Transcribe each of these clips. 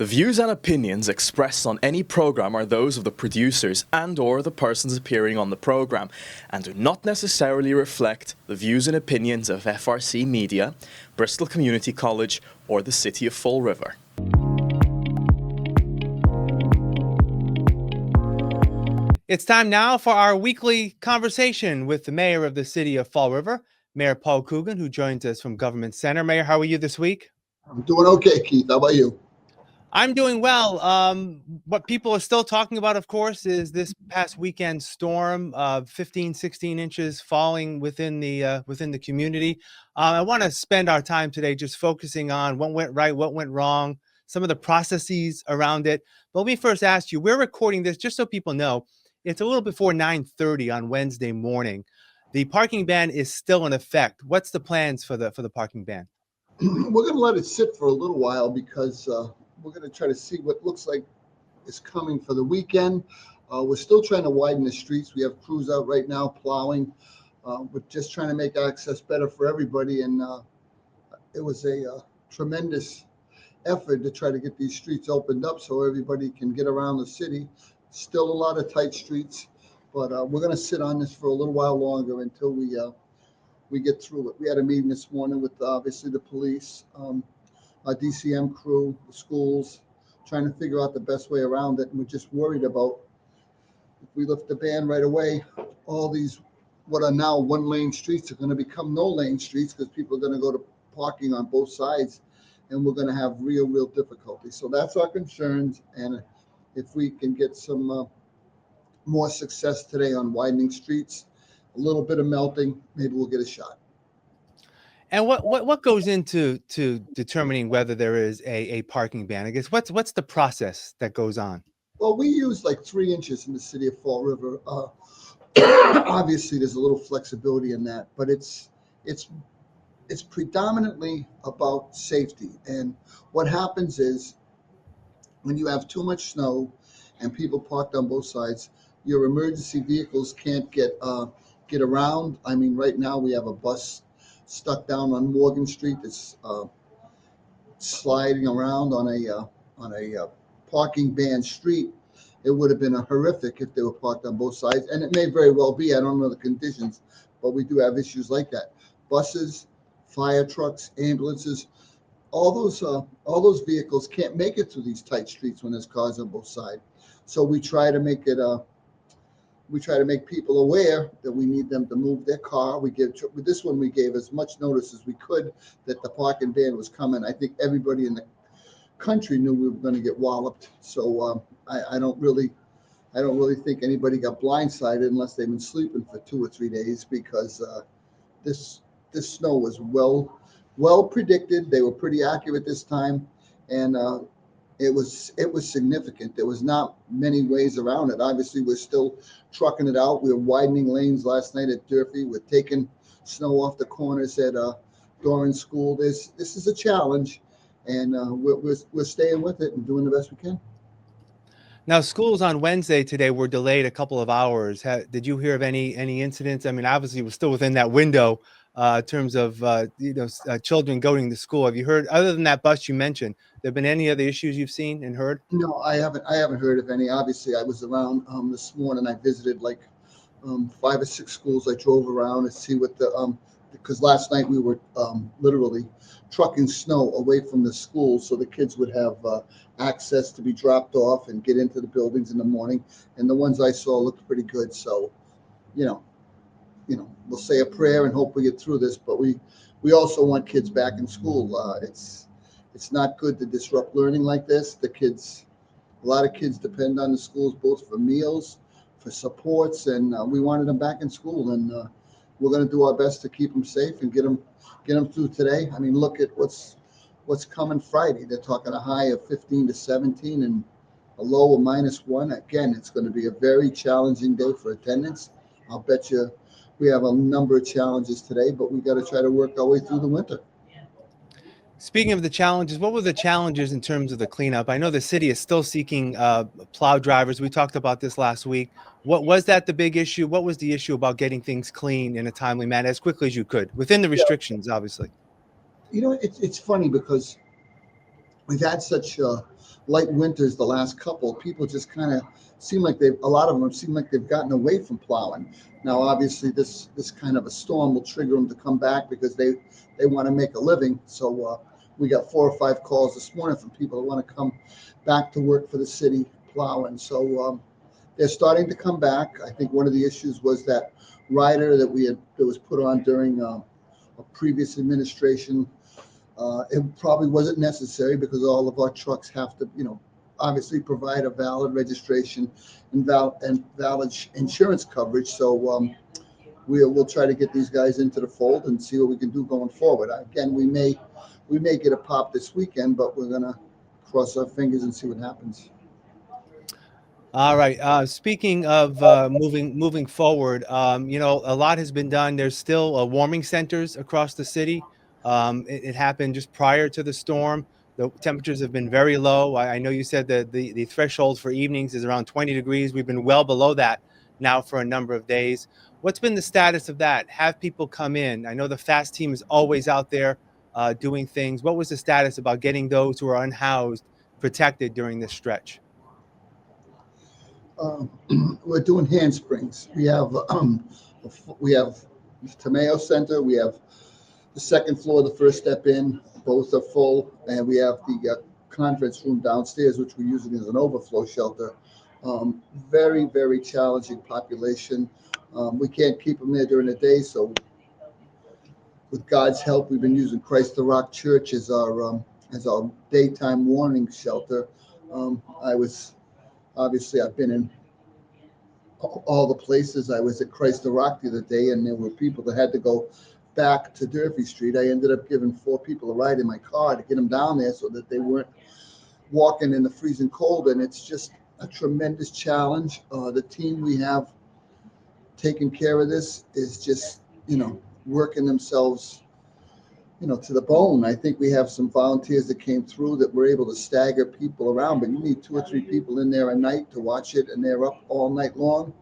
The views and opinions expressed on any program are those of the producers and/or the persons appearing on the program and do not necessarily reflect the views and opinions of FRC Media, Bristol Community College, or the City of Fall River. It's time now for our weekly conversation with the Mayor of the City of Fall River, Mayor Paul Coogan, who joins us from Government Center. Mayor, how are you this week? I'm doing okay, Keith. How about you? I'm doing well. What people are still talking about, of course, is this past weekend storm, 15, 16 inches falling within the community. I want to spend our time today just focusing on what went right, what went wrong, some of the processes around it. But let me first ask you, we're recording this just so people know, it's a little before 9:30 on Wednesday morning. The parking ban is still in effect. What's the plans for the parking ban? We're going to let it sit for a little while because we're going to try to see what looks like is coming for the weekend. We're still trying to widen the streets. We have crews out right now plowing. We're just trying to make access better for everybody. And it was a tremendous effort to try to get these streets opened up so everybody can get around the city. Still a lot of tight streets, but we're going to sit on this for a little while longer until we get through it. We had a meeting this morning with obviously the police, our DCM crew, the schools, trying to figure out the best way around it. And we're just worried about if we lift the ban right away, all these what are now one lane streets are going to become no lane streets because people are going to go to parking on both sides, and we're going to have real difficulty. So that's our concerns. And if we can get some more success today on widening streets, a little bit of melting, maybe we'll get a shot. And what goes into determining whether there is a parking ban? I guess what's the process that goes on? Well, we use like 3 inches in the city of Fall River. Obviously, there's a little flexibility in that, but it's predominantly about safety. And what happens is when you have too much snow and people parked on both sides, your emergency vehicles can't get around. I mean, right now we have a bus stuck down on Morgan Street that's sliding around on a parking ban street. It would have been a horrific if they were parked on both sides, and it may very well be. I don't know the conditions, but we do have issues like that. Buses, fire trucks, ambulances, all those vehicles can't make it through these tight streets when there's cars on both sides. So we try to make people aware that we need them to move their car. With this one, we gave as much notice as we could that the parking ban was coming. I think everybody in the country knew we were going to get walloped. So I don't really think anybody got blindsided unless they've been sleeping for 2 or 3 days, because this snow was well predicted. They were pretty accurate this time, and it was significant. There was not many ways around it. Obviously, we're still trucking it out. We were widening lanes last night at Durfee. We're taking snow off the corners at Doran School. This is a challenge, and we're staying with it and doing the best we can. Now, schools on Wednesday today were delayed a couple of hours. Did you hear of any incidents? I mean, obviously, we're still within that window in terms of children going to school. Have you heard, other than that bus you mentioned, there been any other issues you've seen and heard? No, I haven't heard of any. Obviously, I was around this morning. I visited like 5 or 6 schools. I drove around to see what because last night we were literally trucking snow away from the schools so the kids would have access to be dropped off and get into the buildings in the morning. And the ones I saw looked pretty good. So, we'll say a prayer and hope we get through this. But we also want kids back in school. It's not good to disrupt learning like this. A lot of kids depend on the schools both for meals, for supports, and we wanted them back in school. And we're going to do our best to keep them safe and get them through today. I mean, look at what's coming Friday. They're talking a high of 15 to 17 and a low of -1. Again, it's going to be a very challenging day for attendance. I'll bet you we have a number of challenges today, but we got to try to work our way through the winter. Speaking of the challenges, what were the challenges in terms of the cleanup? I know the city is still seeking plow drivers. We talked about this last week. What was that the big issue? What was the issue about getting things clean in a timely manner as quickly as you could within the restrictions, obviously? It's funny because we've had such light winters the last couple. People just kind of seem like a lot of them seem like they've gotten away from plowing. Now, obviously, this kind of a storm will trigger them to come back because they want to make a living. So we got 4 or 5 calls this morning from people that want to come back to work for the city plowing. So they're starting to come back. I think one of the issues was that rider that was put on during a previous administration. It probably wasn't necessary because all of our trucks have to, obviously provide a valid registration and valid insurance coverage. So we'll try to get these guys into the fold and see what we can do going forward. Again, we may get a pop this weekend, but we're gonna cross our fingers and see what happens. All right. Speaking of moving forward, a lot has been done. There's still warming centers across the city. It happened just prior to the storm. The temperatures have been very low. I know you said that the threshold for evenings is around 20 degrees. We've been well below that now for a number of days. What's been the status of that? Have people come in? I know the FAST team is always out there doing things. What was the status about getting those who are unhoused protected during this stretch? We're doing handsprings. We have the Tomeo Center. We have the second floor, the first step in. Both are full, and we have the conference room downstairs, which we're using as an overflow shelter. Very, very challenging population. We can't keep them there during the day, so with God's help, we've been using Christ the Rock Church as our daytime warning shelter. I've been in all the places. I was at Christ the Rock the other day, and there were people that had to go back to Durfee Street. I ended up giving 4 people a ride in my car to get them down there so that they weren't walking in the freezing cold. And it's just a tremendous challenge. The team we have taking care of this is just, working themselves, to the bone. I think we have some volunteers that came through that were able to stagger people around, but you need 2 or 3 people in there a night to watch it, and they're up all night long.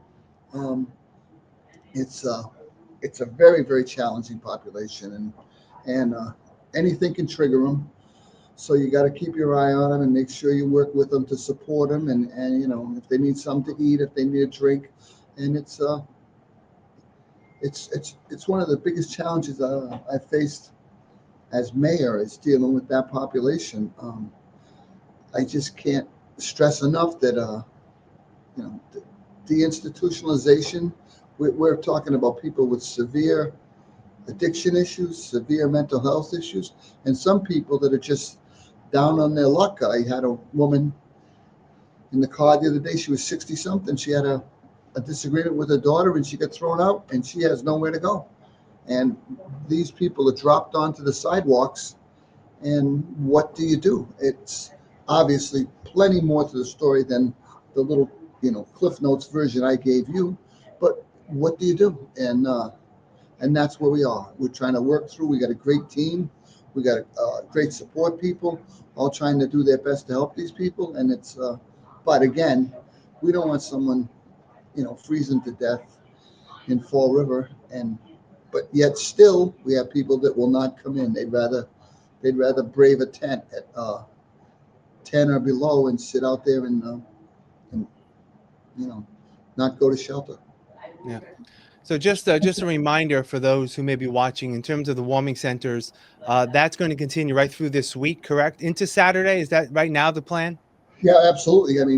It's a very, very challenging population, and anything can trigger them. So you got to keep your eye on them and make sure you work with them to support them, and if they need something to eat, if they need a drink, and it's one of the biggest challenges I faced as mayor is dealing with that population. I just can't stress enough that deinstitutionalization. We're talking about people with severe addiction issues, severe mental health issues, and some people that are just down on their luck. I had a woman in the car the other day. She was 60 something. She had a disagreement with her daughter, and she got thrown out, and she has nowhere to go. And these people are dropped onto the sidewalks, and what do you do? It's obviously plenty more to the story than the little, Cliff Notes version I gave you. But what do you do? And that's where we are. We're trying to work through. We got a great team. We got great support people, all trying to do their best to help these people. And but again, we don't want someone, freezing to death in Fall River. But yet still, we have people that will not come in. They'd rather brave a tent at 10 or below and sit out there and not go to shelter. Yeah. So just a reminder for those who may be watching, in terms of the warming centers, that's going to continue right through this week, correct? Into Saturday. Is that right now the plan? Yeah, absolutely. I've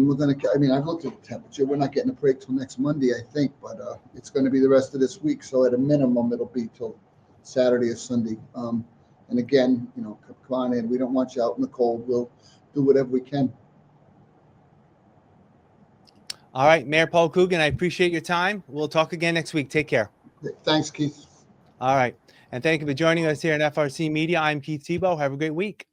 looked at the temperature. We're not getting a break till next Monday, I think, but it's going to be the rest of this week. So at a minimum, it'll be till Saturday or Sunday. And again, come on in. We don't want you out in the cold. We'll do whatever we can. All right, Mayor Paul Coogan, I appreciate your time. We'll talk again next week. Take care. Thanks, Keith. All right. And thank you for joining us here at FRC Media. I'm Keith Tebow. Have a great week.